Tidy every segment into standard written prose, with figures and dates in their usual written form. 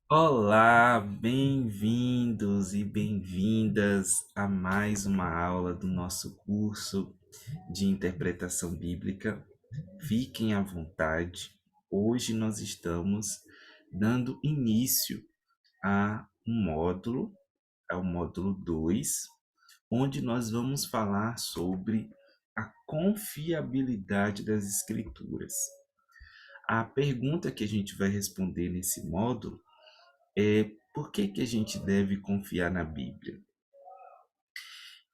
Olá, bem-vindos e bem-vindas a mais uma aula do nosso curso de interpretação bíblica. Fiquem à vontade. Hoje nós estamos dando início a um módulo, ao módulo 2, onde nós vamos falar sobre a confiabilidade das escrituras. A pergunta que a gente vai responder nesse módulo por que que a gente deve confiar na Bíblia?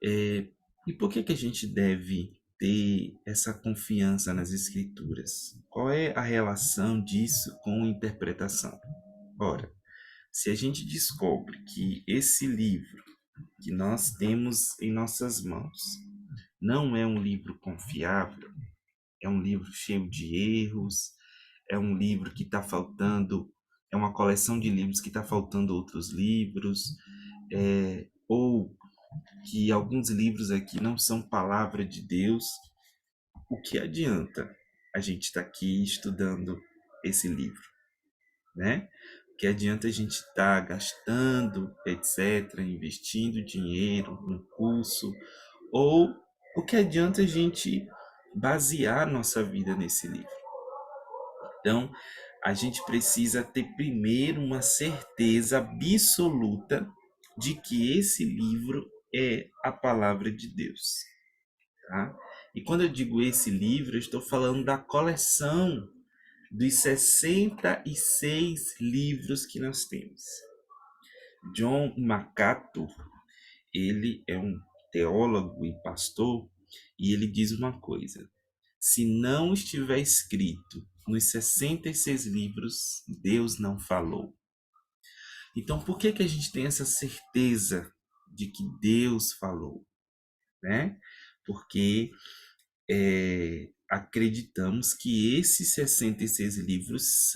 E por que que a gente deve ter essa confiança nas Escrituras? Qual é a relação disso com interpretação? Ora, se a gente descobre que esse livro que nós temos em nossas mãos não é um livro confiável, é um livro cheio de erros, é um livro que está faltando, é uma coleção de livros que está faltando outros livros, ou que alguns livros aqui não são palavra de Deus, o que adianta a gente estar aqui estudando esse livro, né? O que adianta a gente estar gastando, etc., investindo dinheiro no curso, ou o que adianta a gente basear nossa vida nesse livro? Então, a gente precisa ter primeiro uma certeza absoluta de que esse livro é a palavra de Deus, tá? E quando eu digo esse livro, eu estou falando da coleção dos 66 livros que nós temos. John MacArthur, ele é um teólogo e pastor, e ele diz uma coisa: se não estiver escrito nos 66 livros, Deus não falou. Então, por que que a gente tem essa certeza de que Deus falou, né? Porque acreditamos que esses 66 livros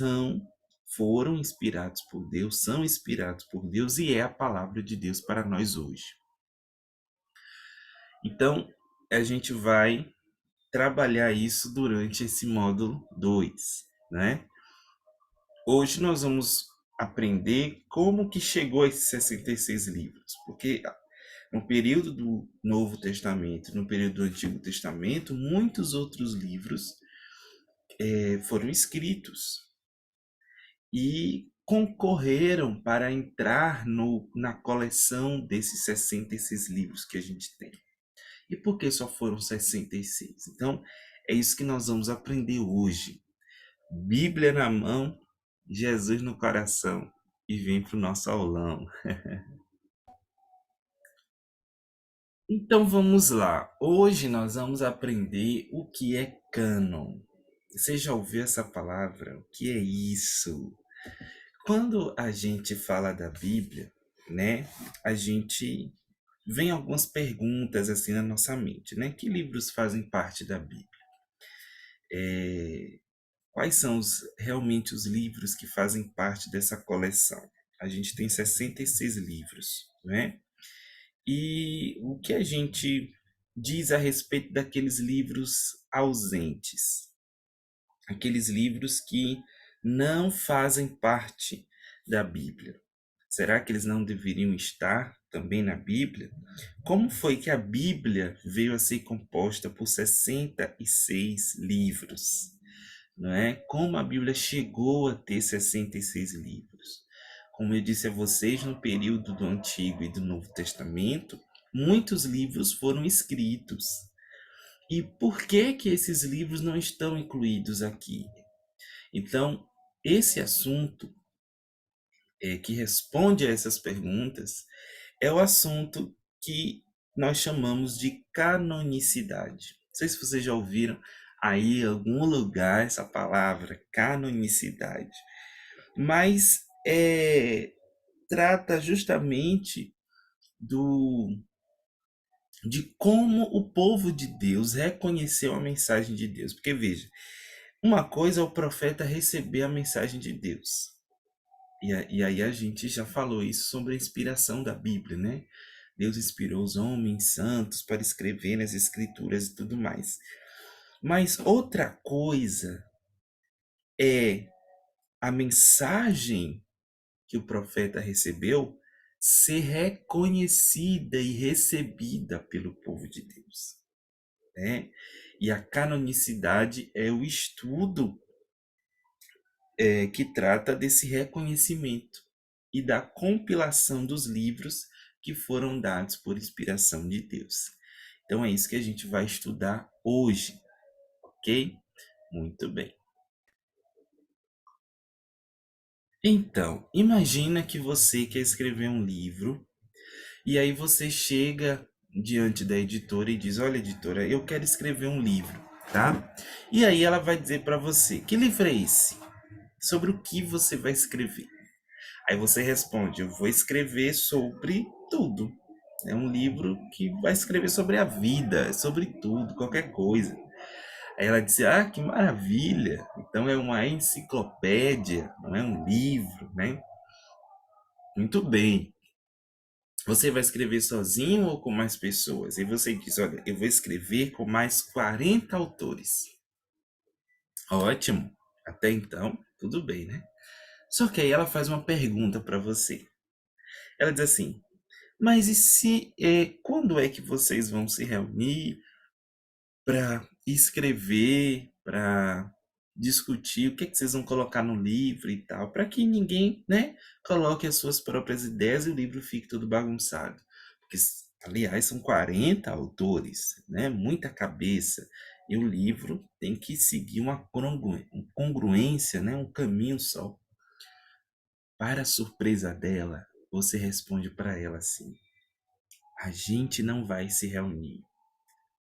foram inspirados por Deus, são inspirados por Deus e é a palavra de Deus para nós hoje. Então, a gente vai trabalhar isso durante esse módulo 2, né? Hoje nós vamos aprender como que chegou a esses 66 livros, porque no período do Novo Testamento, no período do Antigo Testamento, muitos outros livros foram escritos e concorreram para entrar na coleção desses 66 livros que a gente tem. E por que só foram 66? Então, é isso que nós vamos aprender hoje. Bíblia na mão, Jesus no coração, e vem para o nosso aulão. Então vamos lá. Hoje nós vamos aprender o que é cânon. Você já ouviu essa palavra? O que é isso? Quando a gente fala da Bíblia, né, a gente vem algumas perguntas assim na nossa mente, né? Que livros fazem parte da Bíblia? Quais são realmente os livros que fazem parte dessa coleção? A gente tem 66 livros, né? E o que a gente diz a respeito daqueles livros ausentes? Aqueles livros que não fazem parte da Bíblia. Será que eles não deveriam estar também na Bíblia? Como foi que a Bíblia veio a ser composta por 66 livros? Não é? Como a Bíblia chegou a ter 66 livros? Como eu disse a vocês, no período do Antigo e do Novo Testamento, muitos livros foram escritos. E por que que esses livros não estão incluídos aqui? Então, esse assunto que responde a essas perguntas é o assunto que nós chamamos de canonicidade. Não sei se vocês já ouviram aí em algum lugar essa palavra, canonicidade, mas trata justamente do de como o povo de Deus reconheceu a mensagem de Deus. Porque veja, uma coisa é o profeta receber a mensagem de Deus. E aí a gente já falou isso sobre a inspiração da Bíblia, né? Deus inspirou os homens santos para escrever as escrituras e tudo mais. Mas outra coisa é a mensagem que o profeta recebeu ser reconhecida e recebida pelo povo de Deus, né? E a canonicidade é o estudo que trata desse reconhecimento e da compilação dos livros que foram dados por inspiração de Deus. Então é isso que a gente vai estudar hoje, ok? Muito bem. Então, imagina que você quer escrever um livro e aí você chega diante da editora e diz: Olha, editora, eu quero escrever um livro, tá? E aí ela vai dizer para você: Que livro é esse? Sobre o que você vai escrever? Aí você responde: Eu vou escrever sobre tudo. É um livro que vai escrever sobre a vida, sobre tudo, qualquer coisa. Aí ela disse: Ah, que maravilha! Então é uma enciclopédia, não é um livro, né? Muito bem. Você vai escrever sozinho ou com mais pessoas? E você diz: Olha, eu vou escrever com mais 40 autores. Ótimo. Até então, tudo bem, né? Só que aí ela faz uma pergunta para você. Ela diz assim: Mas e se, quando é que vocês vão se reunir para escrever, para discutir o que é que vocês vão colocar no livro e tal, para que ninguém, né, coloque as suas próprias ideias e o livro fique todo bagunçado. Porque, aliás, são 40 autores, né, muita cabeça, e o livro tem que seguir uma congruência, né, um caminho só. Para a surpresa dela, você responde para ela assim: a gente não vai se reunir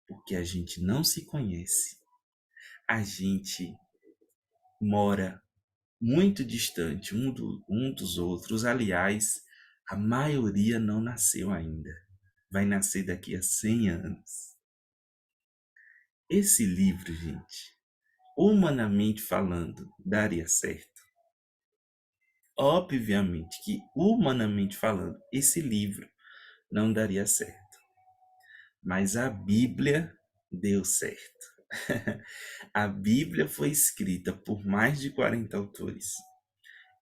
porque a gente não se conhece. A gente mora muito distante um dos outros. Aliás, a maioria não nasceu ainda. Vai nascer daqui a 100 anos. Esse livro, gente, humanamente falando, daria certo. Obviamente que, humanamente falando, esse livro não daria certo. Mas a Bíblia deu certo. A Bíblia foi escrita por mais de 40 autores,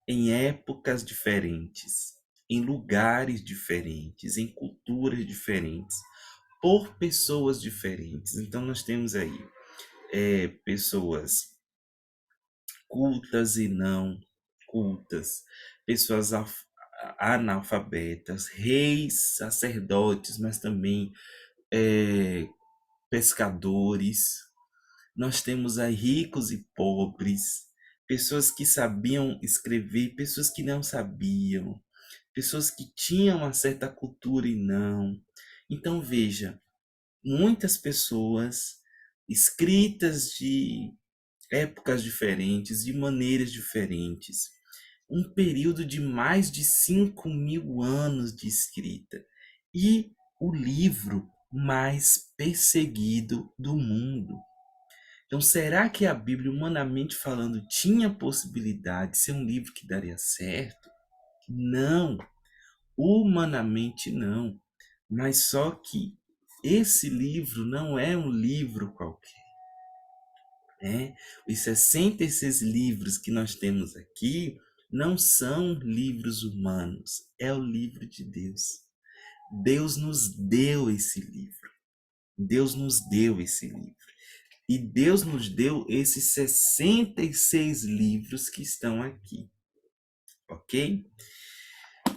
em épocas diferentes, em lugares diferentes, em culturas diferentes, por pessoas diferentes. Então, nós temos aí pessoas cultas e não cultas, pessoas analfabetas, reis, sacerdotes, mas também pescadores. Nós temos aí ricos e pobres, pessoas que sabiam escrever, pessoas que não sabiam, pessoas que tinham uma certa cultura e não. Então veja, muitas pessoas escritas de épocas diferentes, de maneiras diferentes. Um período de mais de 5.000 anos de escrita. E o livro mais perseguido do mundo. Então, será que a Bíblia, humanamente falando, tinha possibilidade de ser um livro que daria certo? Não, humanamente não. Mas só que esse livro não é um livro qualquer, né? Os 66 livros que nós temos aqui não são livros humanos, é o livro de Deus. Deus nos deu esse livro. Deus nos deu esse livro. E Deus nos deu esses 66 livros que estão aqui, ok?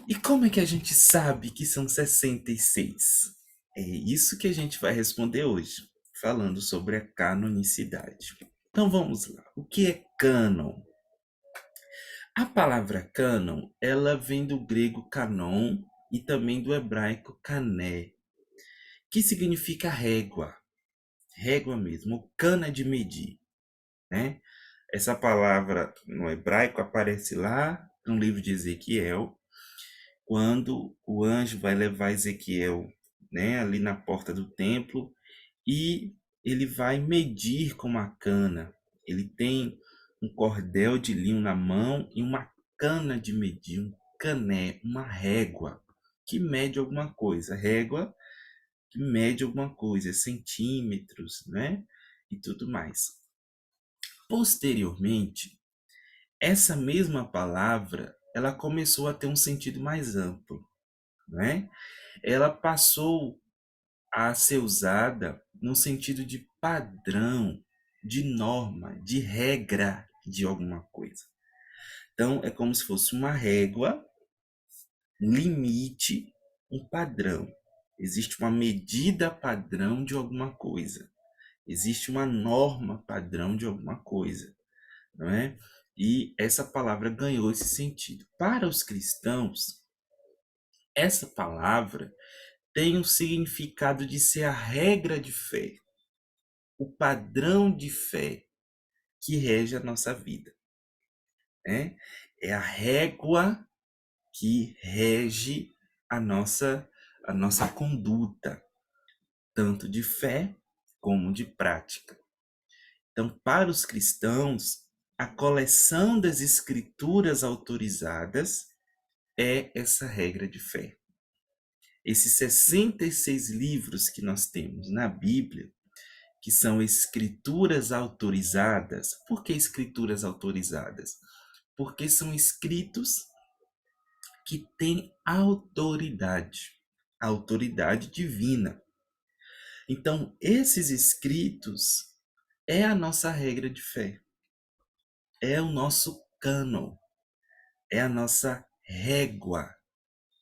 E como é que a gente sabe que são 66? É isso que a gente vai responder hoje, falando sobre a canonicidade. Então vamos lá. O que é cânon? A palavra cânon, ela vem do grego canon e também do hebraico cané, que significa régua. Régua mesmo, cana de medir, né? Essa palavra no hebraico aparece lá no livro de Ezequiel, quando o anjo vai levar Ezequiel, né, ali na porta do templo, e ele vai medir com uma cana. Ele tem um cordel de linho na mão e uma cana de medir, um cané, uma régua que mede alguma coisa. Régua que mede alguma coisa, centímetros, né? E tudo mais. Posteriormente, essa mesma palavra, ela começou a ter um sentido mais amplo, né? Ela passou a ser usada no sentido de padrão, de norma, de regra de alguma coisa. Então, é como se fosse uma régua, um limite, um padrão. Existe uma medida padrão de alguma coisa. Existe uma norma padrão de alguma coisa, não é? E essa palavra ganhou esse sentido. Para os cristãos, essa palavra tem um significado de ser a regra de fé, o padrão de fé que rege a nossa vida, né? É a régua que rege a nossa conduta, tanto de fé como de prática. Então, para os cristãos, a coleção das escrituras autorizadas é essa regra de fé. Esses 66 livros que nós temos na Bíblia, que são escrituras autorizadas. Por que escrituras autorizadas? Porque são escritos que têm autoridade divina. Então, esses escritos é a nossa regra de fé, é o nosso cânon, é a nossa régua,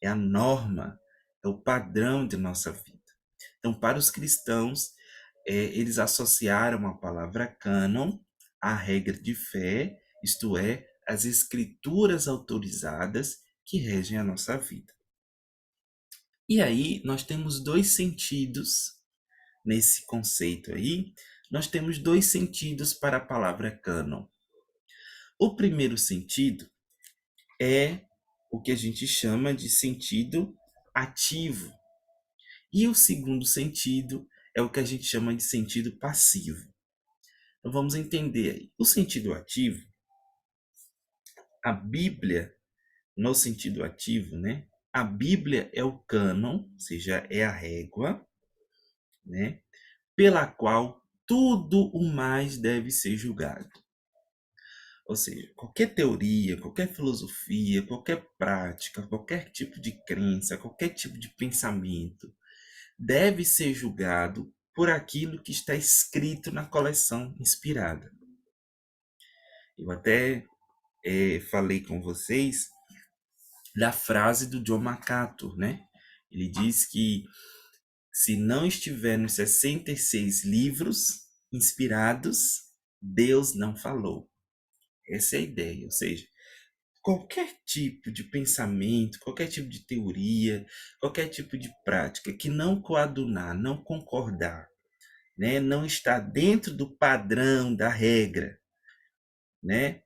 é a norma, é o padrão de nossa vida. Então, para os cristãos, eles associaram a palavra cânon à regra de fé, isto é, as escrituras autorizadas que regem a nossa vida. E aí, nós temos dois sentidos nesse conceito aí. Nós temos dois sentidos para a palavra cânon. O primeiro sentido é o que a gente chama de sentido ativo. E o segundo sentido é o que a gente chama de sentido passivo. Então vamos entender aí. O sentido ativo, a Bíblia, no sentido ativo, né? A Bíblia é o cânon, ou seja, é a régua, né? Pela qual tudo o mais deve ser julgado. Ou seja, qualquer teoria, qualquer filosofia, qualquer prática, qualquer tipo de crença, qualquer tipo de pensamento deve ser julgado por aquilo que está escrito na coleção inspirada. Eu até falei com vocês da frase do John MacArthur, né? Ele diz que se não estiver nos 66 livros inspirados, Deus não falou. Essa é a ideia, ou seja, qualquer tipo de pensamento, qualquer tipo de teoria, qualquer tipo de prática que não coadunar, não concordar, né, não está dentro do padrão, da regra, né,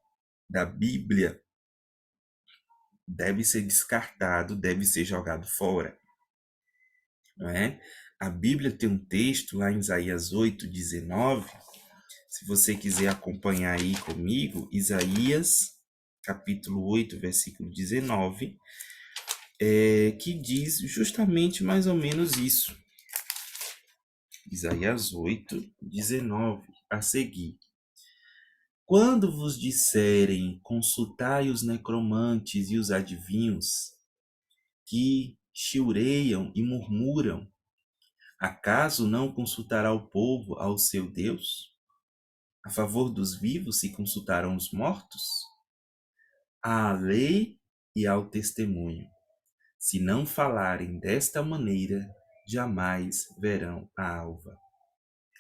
da Bíblia, deve ser descartado, deve ser jogado fora, não é? A Bíblia tem um texto lá em Isaías 8:19. Se você quiser acompanhar aí comigo, Isaías, capítulo 8, versículo 19, que diz justamente mais ou menos isso. Isaías 8:19, a seguir. Quando vos disserem, consultai os necromantes e os adivinhos, que chiureiam e murmuram, acaso não consultará o povo ao seu Deus? A favor dos vivos se consultarão os mortos? À lei e ao testemunho. Se não falarem desta maneira, jamais verão a alva.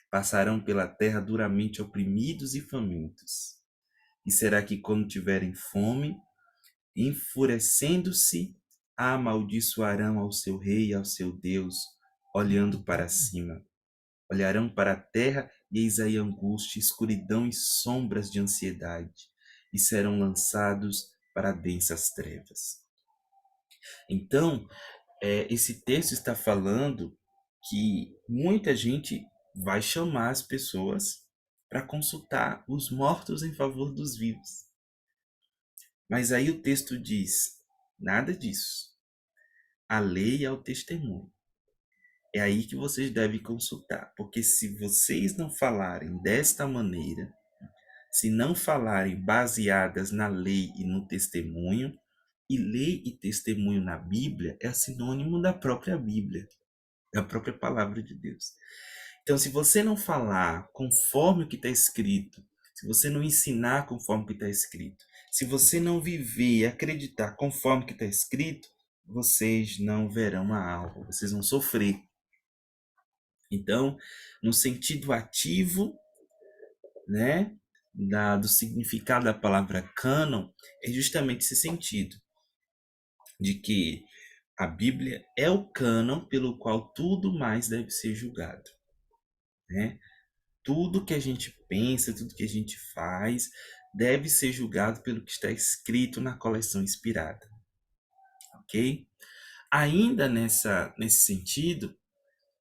Passarão pela terra duramente oprimidos e famintos. E será que quando tiverem fome, enfurecendo-se, amaldiçoarão ao seu rei e ao seu Deus, olhando para cima? Olharão para a terra e eis aí angústia, escuridão e sombras de ansiedade, e serão lançados para densas trevas. Então, esse texto está falando que muita gente vai chamar as pessoas para consultar os mortos em favor dos vivos. Mas aí o texto diz: nada disso. A lei é o testemunho. É aí que vocês devem consultar, porque se vocês não falarem desta maneira, se não falarem baseadas na lei e no testemunho, E lei e testemunho na Bíblia é sinônimo da própria Bíblia, da própria palavra de Deus. Então, se você não falar conforme o que está escrito, se você não ensinar conforme o que está escrito, se você não viver e acreditar conforme o que está escrito, vocês não verão a alma, vocês vão sofrer. Então, no sentido ativo, né, do significado da palavra cânon, é justamente esse sentido, de que a Bíblia é o cânon pelo qual tudo mais deve ser julgado, né? Tudo que a gente pensa, tudo que a gente faz, deve ser julgado pelo que está escrito na coleção inspirada, ok? Ainda nesse sentido,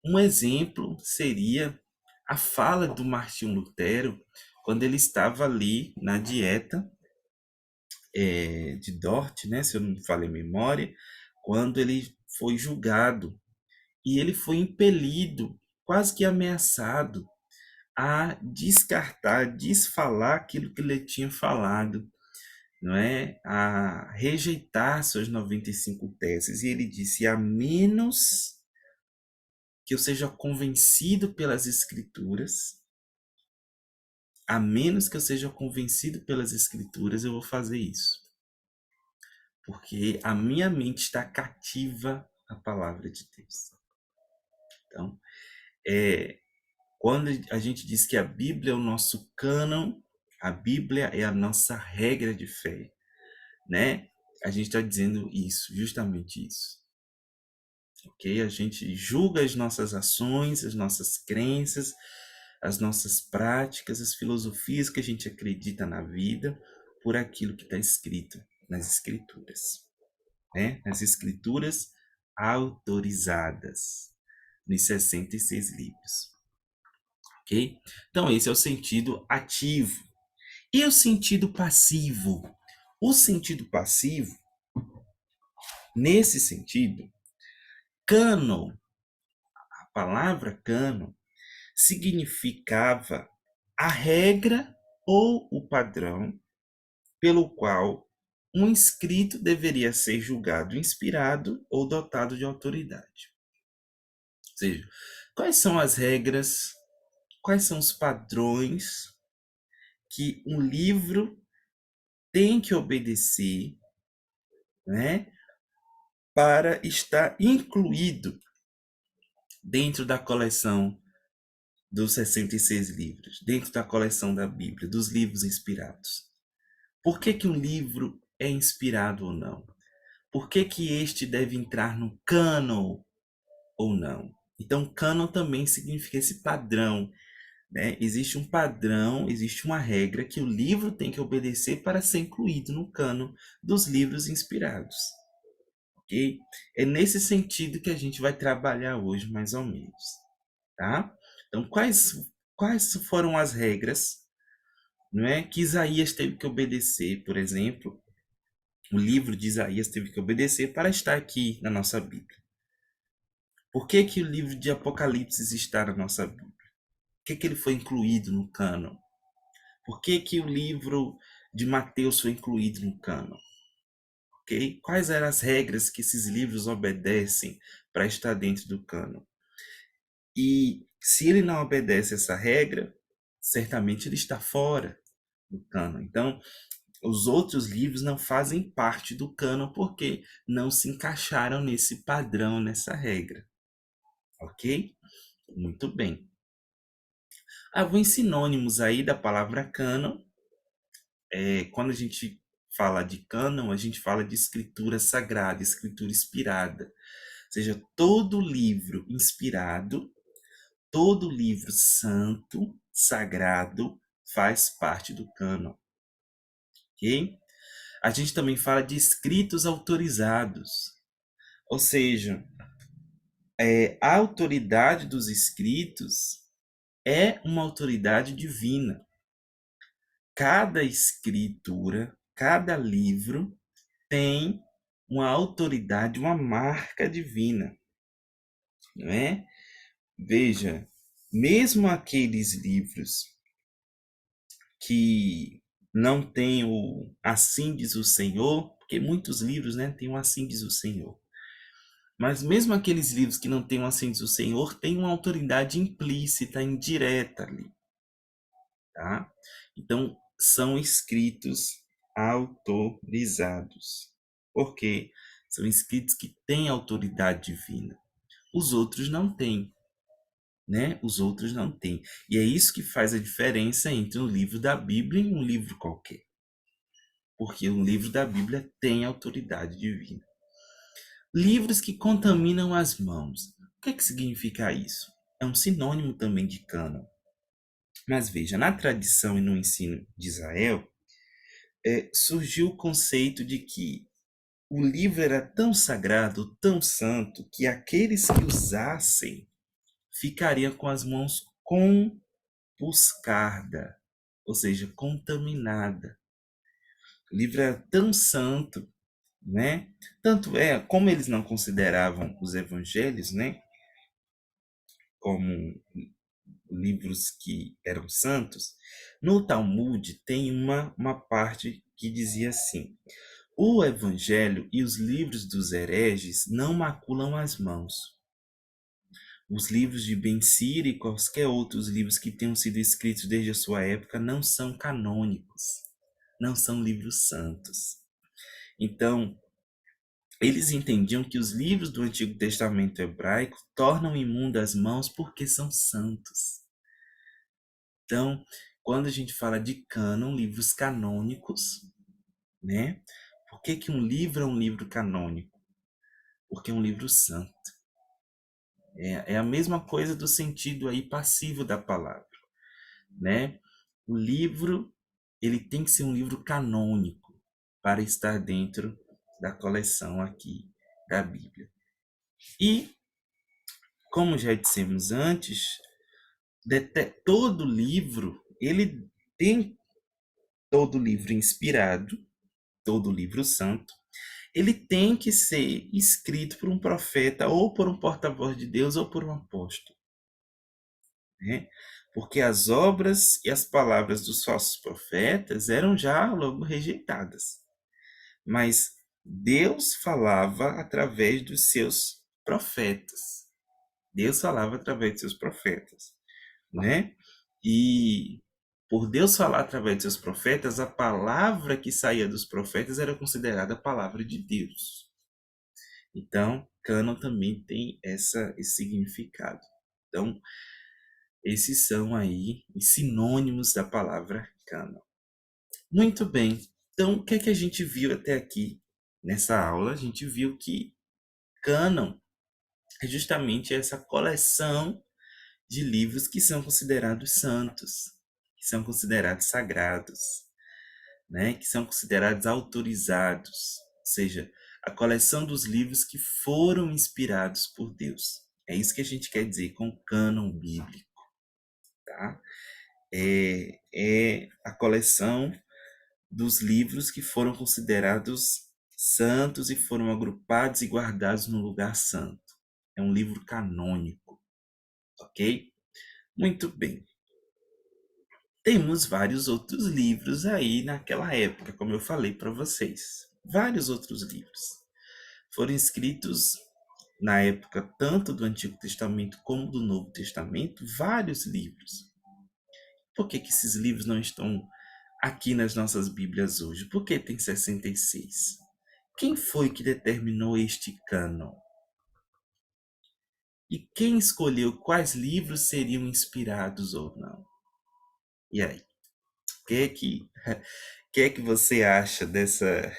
um exemplo seria a fala do Martinho Lutero, quando ele estava ali na dieta de Dort, né, se eu não me falei a memória, quando ele foi julgado e ele foi impelido, quase que ameaçado, a descartar, desfalar aquilo que ele tinha falado, não é? A rejeitar suas 95 teses. E ele disse: a menos que eu seja convencido pelas Escrituras, a menos que eu seja convencido pelas Escrituras, eu vou fazer isso. Porque a minha mente está cativa à palavra de Deus. Então, quando a gente diz que a Bíblia é o nosso cânon, a Bíblia é a nossa regra de fé, né? A gente está dizendo isso, justamente isso. Ok? A gente julga as nossas ações, as nossas crenças, as nossas práticas, as filosofias que a gente acredita na vida por aquilo que está escrito nas Escrituras, né? Nas Escrituras autorizadas, nos 66 livros. Ok? Então, esse é o sentido ativo. E o sentido passivo? O sentido passivo, nesse sentido, cânon, a palavra cânon, significava a regra ou o padrão pelo qual um escrito deveria ser julgado inspirado ou dotado de autoridade. Ou seja, quais são as regras, quais são os padrões que um livro tem que obedecer, né, para estar incluído dentro da coleção dos 66 livros, dentro da coleção da Bíblia, dos livros inspirados. Por que que um livro é inspirado ou não? Por que que este deve entrar no cânon ou não? Então, cânon também significa esse padrão, né? Existe um padrão, existe uma regra que o livro tem que obedecer para ser incluído no cânon dos livros inspirados. Ok? É nesse sentido que a gente vai trabalhar hoje, mais ou menos. Tá? Então, quais foram as regras, não é, que Isaías teve que obedecer, por exemplo? O livro de Isaías teve que obedecer para estar aqui na nossa Bíblia. Por que que o livro de Apocalipse está na nossa Bíblia? Por que que ele foi incluído no cânon? Por que que o livro de Mateus foi incluído no cânon? Okay? Quais eram as regras que esses livros obedecem para estar dentro do cânon? E se ele não obedece essa regra, certamente ele está fora do cânon. Então, os outros livros não fazem parte do cânon porque não se encaixaram nesse padrão, nessa regra. Ok? Muito bem. Alguns sinônimos aí da palavra cânon. Quando a gente fala de cânon, a gente fala de escritura sagrada, escritura inspirada. Ou seja, todo livro inspirado, todo livro santo, sagrado, faz parte do cânon. Ok? A gente também fala de escritos autorizados. Ou seja, a autoridade dos escritos é uma autoridade divina. Cada escritura, cada livro tem uma autoridade, uma marca divina, não é? Veja, mesmo aqueles livros que não têm o assim diz o Senhor, Porque muitos livros, né, têm um assim diz o Senhor. Mas mesmo aqueles livros que não têm um assim diz o Senhor, têm uma autoridade implícita, indireta ali, tá? Então, são escritos autorizados. Por quê? São escritos que têm autoridade divina. Os outros não têm, né? Os outros não têm. E é isso que faz a diferença entre um livro da Bíblia e um livro qualquer. Porque um livro da Bíblia tem autoridade divina. Livros que contaminam as mãos. O que é que significa isso? É um sinônimo também de cânon. Mas veja, na tradição e no ensino de Israel, surgiu o conceito de que o livro era tão sagrado, tão santo, que aqueles que usassem ficariam com as mãos compuscarda, ou seja, contaminada. O livro era tão santo, né? Tanto é, como eles não consideravam os evangelhos, né, como livros que eram santos, no Talmud tem uma parte que dizia assim: o evangelho e os livros dos hereges não maculam as mãos. Os livros de Ben Sira e quaisquer outros livros que tenham sido escritos desde a sua época não são canônicos, não são livros santos. Então, eles entendiam que os livros do Antigo Testamento hebraico tornam imundas as mãos porque são santos. Então, quando a gente fala de cânon, livros canônicos, né? Por que que um livro é um livro canônico? Porque é um livro santo. É a mesma coisa do sentido aí passivo da palavra, né? O livro, ele tem que ser um livro canônico para estar dentro da coleção aqui da Bíblia. E, como já dissemos antes, todo livro, ele tem todo livro inspirado, todo livro santo, ele tem que ser escrito por um profeta ou por um porta-voz de Deus ou por um apóstolo, né? Porque as obras e as palavras dos falsos profetas eram já logo rejeitadas. Mas Deus falava através dos seus profetas. Deus falava através dos seus profetas, né? E por Deus falar através dos seus profetas, a palavra que saía dos profetas era considerada a palavra de Deus. Então, cânon também tem esse significado. Então, esses são aí os sinônimos da palavra cânon. Muito bem. Então, o que é que a gente viu até aqui nessa aula? A gente viu que cânon é justamente essa coleção de livros que são considerados santos, que são considerados sagrados, né? Que são considerados autorizados, ou seja, a coleção dos livros que foram inspirados por Deus. É isso que a gente quer dizer com cânon bíblico, tá? É a coleção dos livros que foram considerados santos e foram agrupados e guardados no lugar santo. É um livro canônico, ok? Muito bem. Temos vários outros livros aí naquela época, como eu falei para vocês. Vários outros livros. Foram escritos na época tanto do Antigo Testamento como do Novo Testamento, vários livros. Por que que esses livros não estão aqui nas nossas Bíblias hoje? Por que tem 66? Quem foi que determinou este cânon? E quem escolheu quais livros seriam inspirados ou não? E aí? O que é que você acha dessa,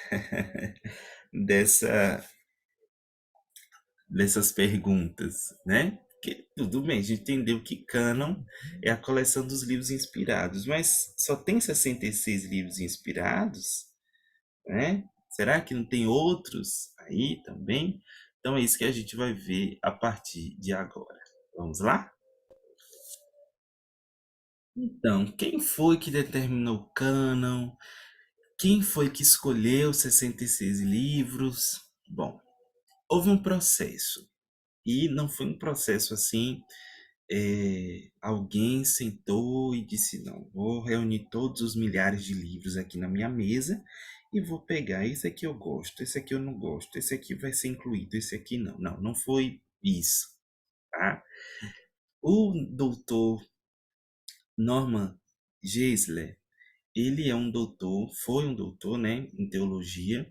dessas perguntas, né? Porque, tudo bem, a gente entendeu que cânon é a coleção dos livros inspirados, mas só tem 66 livros inspirados, né? Será que não tem outros aí também? Então é isso que a gente vai ver a partir de agora. Vamos lá? Então, quem foi que determinou o cânon? Quem foi que escolheu 66 livros? Bom, houve um processo. E não foi um processo assim, alguém sentou e disse, não, vou reunir todos os milhares de livros aqui na minha mesa e vou pegar, esse aqui eu gosto, esse aqui eu não gosto, esse aqui vai ser incluído, esse aqui não. Não, não foi isso, tá? O doutor Norman Geisler, ele é um doutor, foi um doutor, né, em teologia,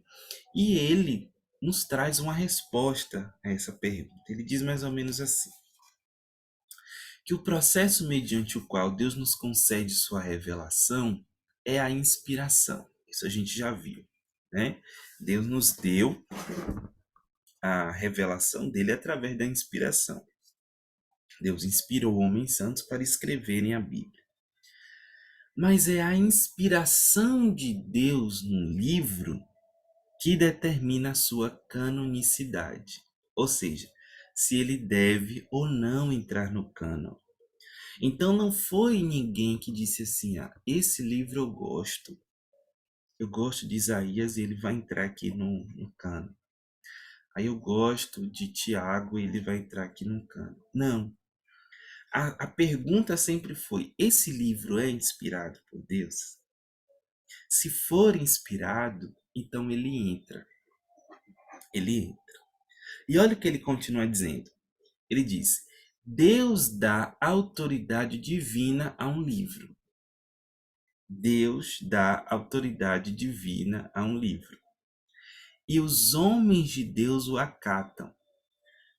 e ele nos traz uma resposta a essa pergunta. Ele diz mais ou menos assim: que o processo mediante o qual Deus nos concede sua revelação é a inspiração. Isso a gente já viu, né? Deus nos deu a revelação dele através da inspiração. Deus inspirou homens santos para escreverem a Bíblia. Mas é a inspiração de Deus no livro que determina a sua canonicidade, ou seja, se ele deve ou não entrar no cânon. Então não foi ninguém que disse assim: ah, esse livro eu gosto de Isaías e ele vai entrar aqui no cânon. Aí eu gosto de Tiago e ele vai entrar aqui no cânon. Não. A pergunta sempre foi: esse livro é inspirado por Deus? Se for inspirado, então ele entra. Ele entra. E olha o que ele continua dizendo. Ele diz: Deus dá autoridade divina a um livro. Deus dá autoridade divina a um livro. E os homens de Deus o acatam.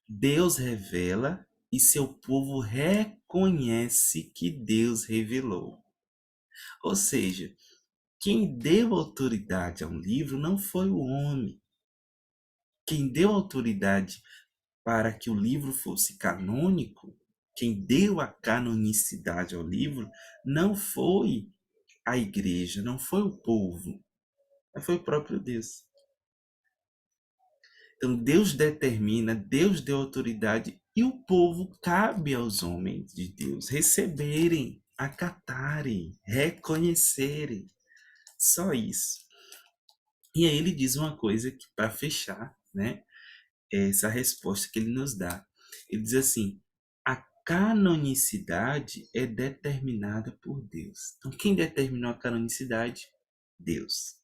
Deus revela e seu povo reconhece que Deus revelou. Ou seja, quem deu autoridade a um livro não foi o homem. Quem deu autoridade para que o livro fosse canônico, quem deu a canonicidade ao livro, não foi a igreja, não foi o povo, mas foi o próprio Deus. Então Deus determina, Deus deu autoridade e o povo cabe aos homens de Deus receberem, acatarem, reconhecerem. Só isso. E aí ele diz uma coisa que para fechar, né, essa resposta que ele nos dá. Ele diz assim: a canonicidade é determinada por Deus. Então quem determinou a canonicidade? Deus.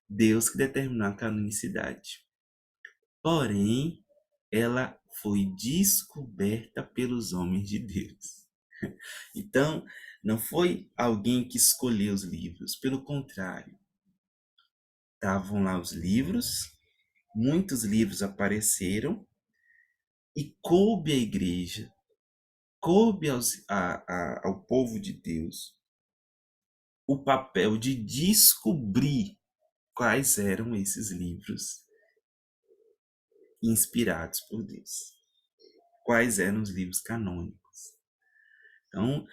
Deus que determinou a canonicidade. Porém, ela foi descoberta pelos homens de Deus. Então, não foi alguém que escolheu os livros, pelo contrário, estavam lá os livros, muitos livros apareceram e coube à igreja, coube ao povo de Deus o papel de descobrir quais eram esses livros inspirados por Deus, quais eram os livros canônicos. Então,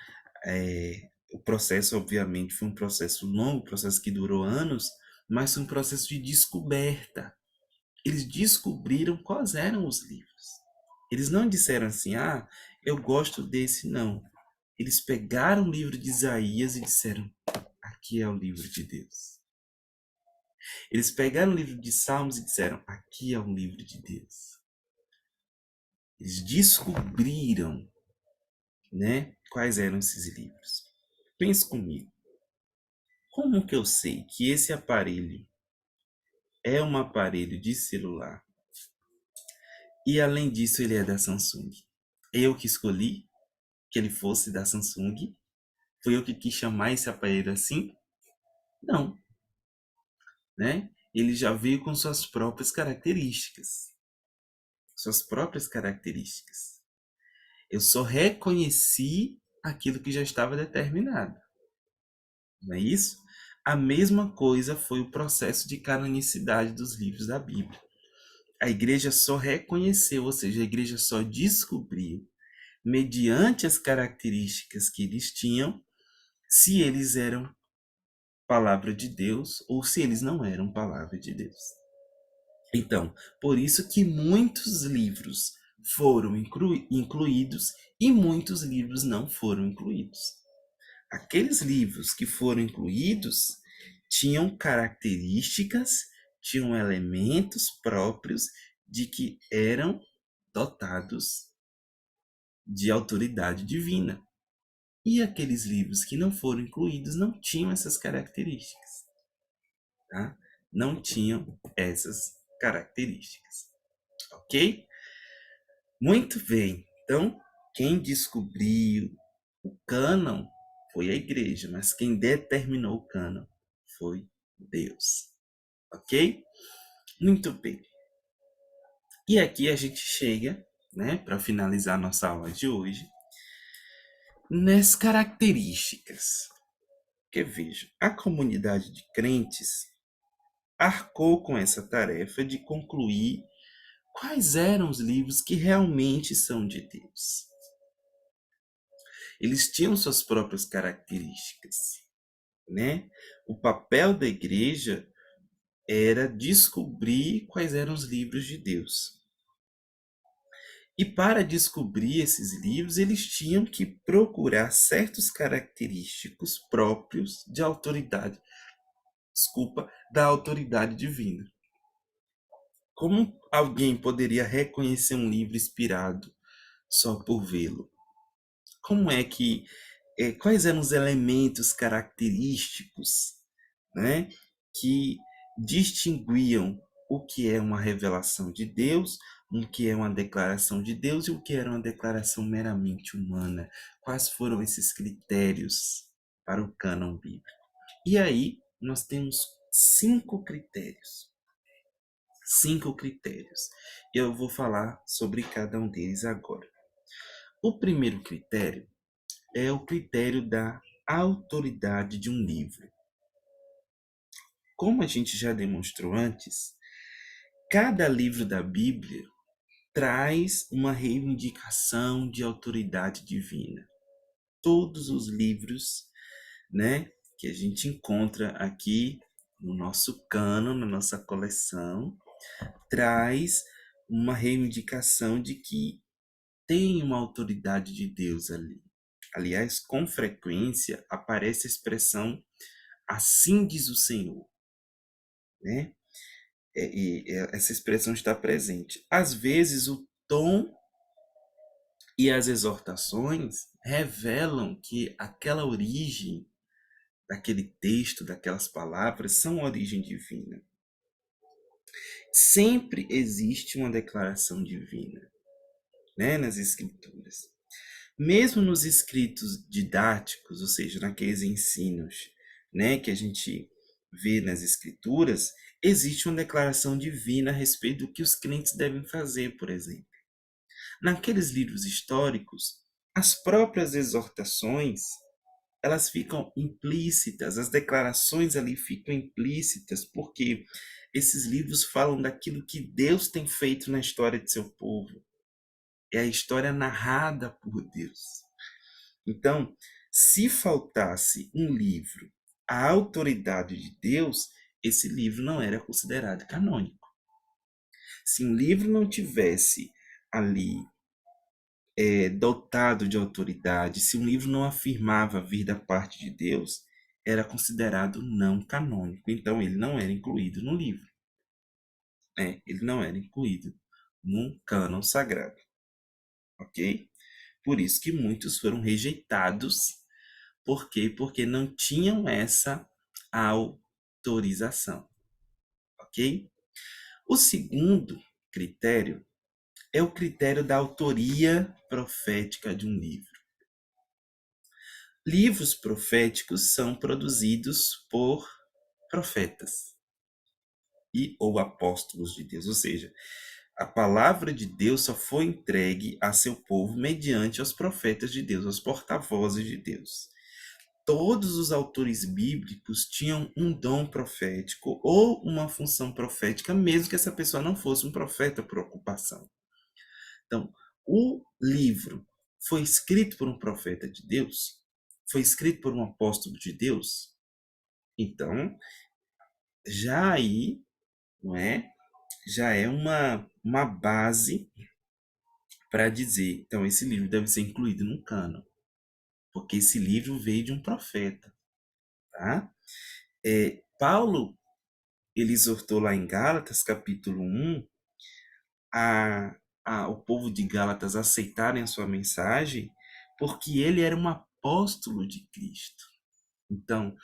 o processo, obviamente, foi um processo longo, um processo que durou anos, mas foi um processo de descoberta. Eles descobriram quais eram os livros. Eles não disseram assim: ah, eu gosto desse, não. Eles pegaram o livro de Isaías e disseram: aqui é o livro de Deus. Eles pegaram o livro de Salmos e disseram: aqui é o livro de Deus. Eles descobriram, né, quais eram esses livros. Pense comigo. Como que eu sei que esse aparelho é um aparelho de celular e, além disso, ele é da Samsung? Eu que escolhi que ele fosse da Samsung? Foi eu que quis chamar esse aparelho assim? Não, né? Ele já veio com suas próprias características. Suas próprias características. Eu só reconheci aquilo que já estava determinado. Não é isso? A mesma coisa foi o processo de canonicidade dos livros da Bíblia. A igreja só reconheceu, ou seja, a igreja só descobriu, mediante as características que eles tinham, se eles eram palavra de Deus ou se eles não eram palavra de Deus. Então, por isso que muitos livros foram incluídos e muitos livros não foram incluídos. Aqueles livros que foram incluídos tinham características, tinham elementos próprios de que eram dotados de autoridade divina. E aqueles livros que não foram incluídos não tinham essas características. tá? Não tinham essas características, ok? Muito bem. Então, quem descobriu o cânon foi a igreja, mas quem determinou o cânon foi Deus, ok? Muito bem. E aqui a gente chega, né, para finalizar nossa aula de hoje, nas características. Que veja, a comunidade de crentes arcou com essa tarefa de concluir quais eram os livros que realmente são de Deus. Eles tinham suas próprias características, né? O papel da igreja era descobrir quais eram os livros de Deus. E para descobrir esses livros, eles tinham que procurar certos característicos próprios de autoridade, da autoridade divina. Como alguém poderia reconhecer um livro inspirado só por vê-lo? Como é que, quais eram os elementos característicos, né, que distinguiam o que é uma revelação de Deus, o que é uma declaração de Deus e o que era uma declaração meramente humana? Quais foram esses critérios para o cânon bíblico? E aí nós temos cinco critérios. Cinco critérios. Eu vou falar sobre cada um deles agora. O primeiro critério é o critério da autoridade de um livro. Como a gente já demonstrou antes, cada livro da Bíblia traz uma reivindicação de autoridade divina. Todos os livros, né, que a gente encontra aqui no nosso cânon, na nossa coleção, traz uma reivindicação de que tem uma autoridade de Deus ali. Aliás, com frequência aparece a expressão assim diz o Senhor, né? Essa expressão está presente. Às vezes, o tom e as exortações revelam que aquela origem daquele texto, daquelas palavras, são origem divina. Sempre existe uma declaração divina, né, nas Escrituras. Mesmo nos escritos didáticos, ou seja, naqueles ensinos, né, que a gente vê nas Escrituras, existe uma declaração divina a respeito do que os crentes devem fazer, por exemplo. Naqueles livros históricos, as próprias exortações, elas ficam implícitas, as declarações ali ficam implícitas, porque esses livros falam daquilo que Deus tem feito na história de seu povo. É a história narrada por Deus. Então, se faltasse um livro à autoridade de Deus, esse livro não era considerado canônico. Se um livro não tivesse ali dotado de autoridade, se um livro não afirmava vir da parte de Deus, era considerado não canônico. Então, ele não era incluído no livro. Ele não era incluído no cânon sagrado. Ok? Por isso que muitos foram rejeitados. Por quê? Porque não tinham essa autorização. Ok? O segundo critério é o critério da autoria profética de um livro. Livros proféticos são produzidos por profetas e ou apóstolos de Deus, ou seja, a palavra de Deus só foi entregue a seu povo mediante os profetas de Deus, os porta-vozes de Deus. Todos os autores bíblicos tinham um dom profético ou uma função profética, mesmo que essa pessoa não fosse um profeta por ocupação. Então, o livro foi escrito por um profeta de Deus? Foi escrito por um apóstolo de Deus? Então, já aí, não é? Já é uma base para dizer, então esse livro deve ser incluído no cânon, porque esse livro veio de um profeta, tá? Paulo, ele exortou lá em Gálatas, capítulo 1, o povo de Gálatas aceitarem a sua mensagem, porque ele era um apóstolo de Cristo. Então,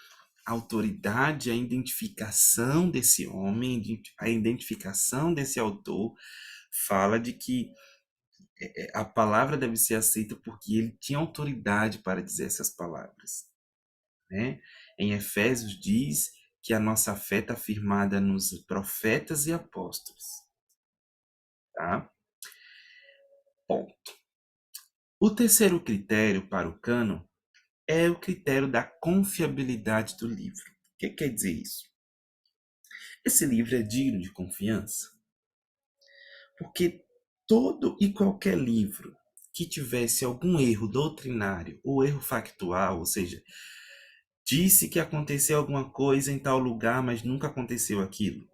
a autoridade, a identificação desse homem, a identificação desse autor, fala de que a palavra deve ser aceita porque ele tinha autoridade para dizer essas palavras, né? Em Efésios diz que a nossa fé está firmada nos profetas e apóstolos, tá? Bom, o terceiro critério para o cânon é o critério da confiabilidade do livro. O que quer dizer isso? Esse livro é digno de confiança? Porque todo e qualquer livro que tivesse algum erro doutrinário ou erro factual, ou seja, disse que aconteceu alguma coisa em tal lugar, mas nunca aconteceu aquilo.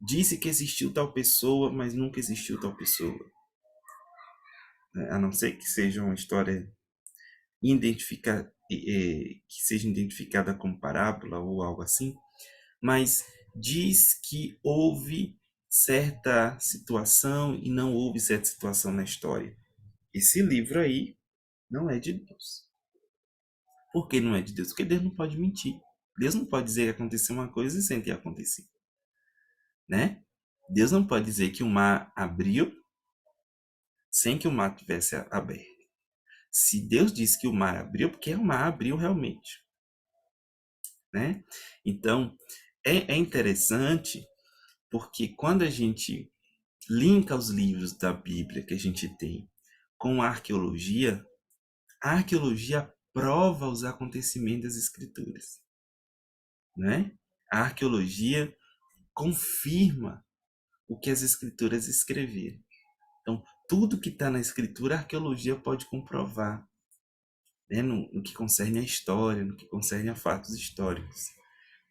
Disse que existiu tal pessoa, mas nunca existiu tal pessoa. A não ser que seja uma história que seja identificada como parábola ou algo assim, mas diz que houve certa situação e não houve certa situação na história. Esse livro aí não é de Deus. Por que não é de Deus? Porque Deus não pode mentir. Deus não pode dizer que aconteceu uma coisa sem ter acontecido, né? Deus não pode dizer que o mar abriu sem que o mar tivesse aberto. Se Deus disse que o mar abriu, porque o mar abriu realmente, né? Então, é interessante porque quando a gente linka os livros da Bíblia que a gente tem com a arqueologia prova os acontecimentos das Escrituras, né? A arqueologia confirma o que as Escrituras escreveram. Então, tudo que está na Escritura, a arqueologia pode comprovar, né? No que concerne a história, no que concerne a fatos históricos,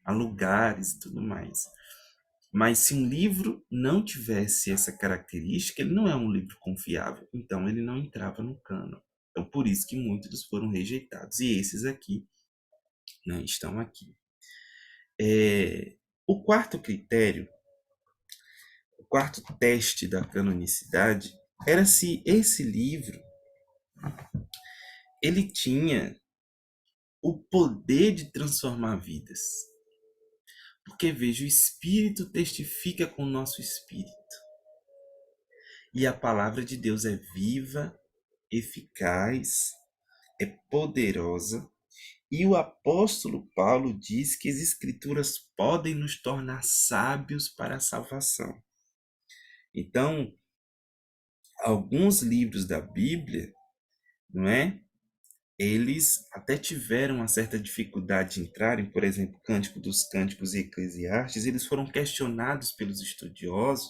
a lugares e tudo mais. Mas se um livro não tivesse essa característica, ele não é um livro confiável. Então, ele não entrava no cânon. Então, por isso que muitos foram rejeitados. E esses aqui não estão aqui. O quarto critério, o quarto teste da canonicidade, era se esse livro ele tinha o poder de transformar vidas. Porque, veja, o Espírito testifica com o nosso Espírito. E a palavra de Deus é viva, eficaz, é poderosa. E o apóstolo Paulo diz que as Escrituras podem nos tornar sábios para a salvação. Então, alguns livros da Bíblia, não é? Eles até tiveram uma certa dificuldade de entrarem, por exemplo, Cântico dos Cânticos e Eclesiastes, eles foram questionados pelos estudiosos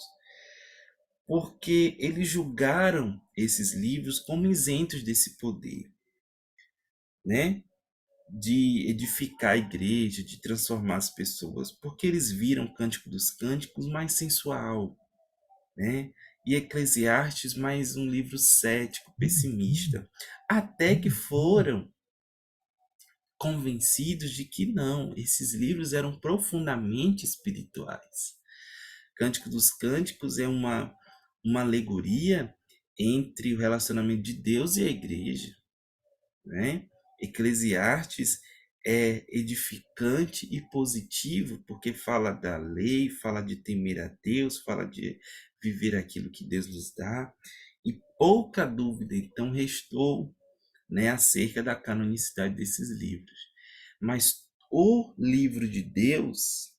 porque eles julgaram esses livros como isentos desse poder, né? De edificar a igreja, de transformar as pessoas, porque eles viram o Cântico dos Cânticos mais sensual, né? E Eclesiastes mais um livro cético, pessimista, até que foram convencidos de que não, esses livros eram profundamente espirituais. Cântico dos Cânticos é uma alegoria entre o relacionamento de Deus e a igreja, né? Eclesiastes é edificante e positivo, porque fala da lei, fala de temer a Deus, fala de viver aquilo que Deus nos dá, e pouca dúvida então restou, né, acerca da canonicidade desses livros. Mas o livro de Deus,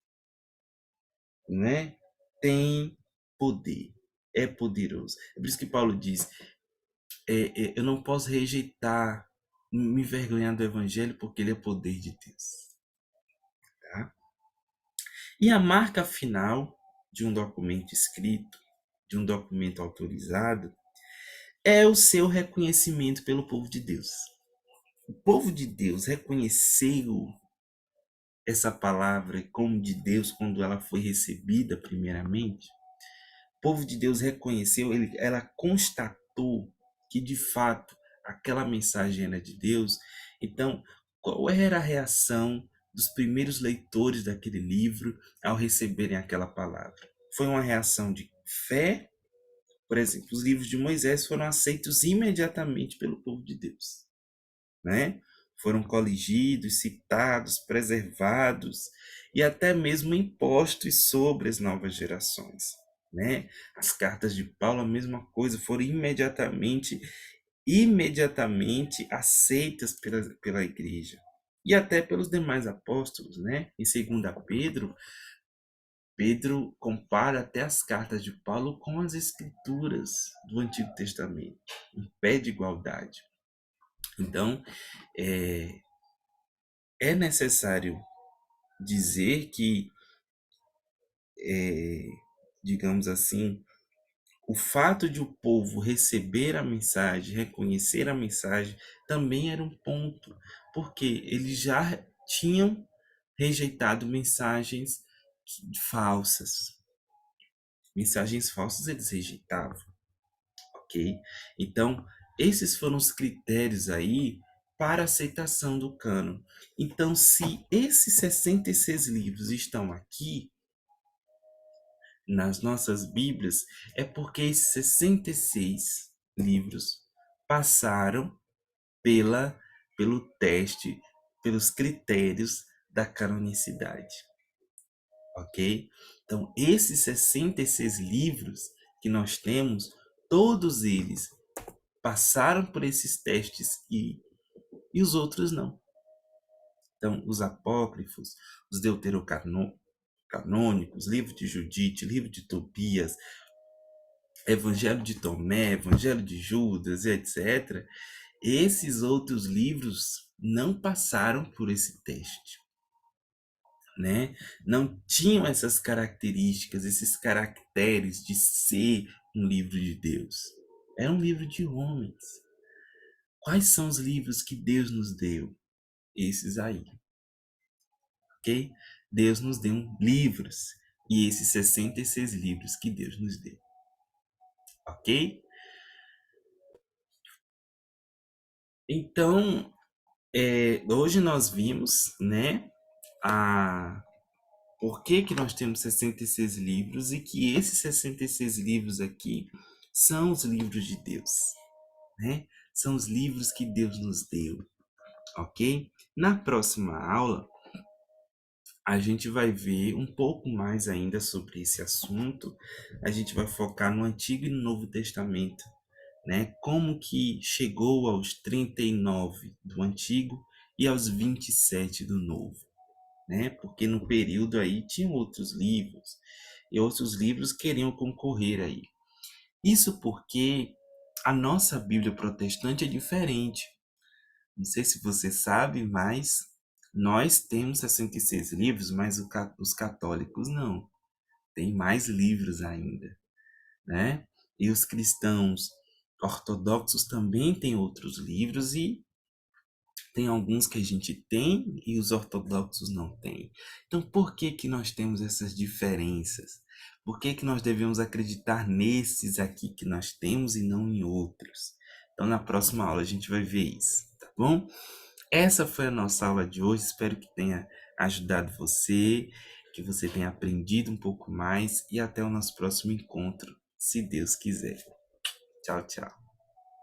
né, tem poder, é poderoso. É por isso que Paulo diz: eu não posso rejeitar, me envergonhar do evangelho, porque ele é poder de Deus. Tá? E a marca final de um documento escrito, de um documento autorizado, é o seu reconhecimento pelo povo de Deus. O povo de Deus reconheceu essa palavra como de Deus quando ela foi recebida primeiramente. O povo de Deus reconheceu, ela constatou que de fato aquela mensagem era de Deus. Então, qual era a reação dos primeiros leitores daquele livro ao receberem aquela palavra? Foi uma reação de fé. Por exemplo, os livros de Moisés foram aceitos imediatamente pelo povo de Deus, né? foram coligidos, citados, preservados e até mesmo impostos sobre as novas gerações, né? As cartas de Paulo, a mesma coisa, foram imediatamente aceitas pela igreja e até pelos demais apóstolos, né? Em 2 Pedro, Pedro compara até as cartas de Paulo com as escrituras do Antigo Testamento, em pé de igualdade. Então, é necessário dizer que, digamos assim, o fato de o povo receber a mensagem, reconhecer a mensagem, também era um ponto, porque eles já tinham rejeitado falsas. Mensagens falsas eles rejeitavam, ok? Então, esses foram os critérios aí para aceitação do cânon. Então, se esses 66 livros estão aqui nas nossas Bíblias, é porque esses 66 livros passaram pela, pelo teste, pelos critérios da canonicidade, ok? Então, esses 66 livros que nós temos, todos eles passaram por esses testes e os outros não. Então, os apócrifos, os deuterocanônicos, livro de Judite, livro de Tobias, Evangelho de Tomé, Evangelho de Judas, etc., esses outros livros não passaram por esse teste, né? Não tinham essas características, esses caracteres de ser um livro de Deus. É um livro de homens. Quais são os livros que Deus nos deu? Esses aí, ok? Deus nos deu livros, e esses 66 livros que Deus nos deu, ok? Então, hoje nós vimos, né, por que nós temos 66 livros e que esses 66 livros aqui são os livros de Deus, né? São os livros que Deus nos deu, ok? Na próxima aula, a gente vai ver um pouco mais ainda sobre esse assunto. A gente vai focar no Antigo e no Novo Testamento, né? Como que chegou aos 39 do Antigo e aos 27 do Novo, né? Porque no período aí tinham outros livros e outros livros queriam concorrer aí. Isso porque a nossa Bíblia protestante é diferente. Não sei se você sabe, mas nós temos 66 livros, mas os católicos não. Tem mais livros ainda, né? E os cristãos ortodoxos também têm outros livros e tem alguns que a gente tem e os ortodoxos não têm. Então, por que que nós temos essas diferenças? Por que que nós devemos acreditar nesses aqui que nós temos e não em outros? Então, na próxima aula a gente vai ver isso, tá bom? Essa foi a nossa aula de hoje. Espero que tenha ajudado você, que você tenha aprendido um pouco mais e até o nosso próximo encontro, se Deus quiser. Tchau, tchau.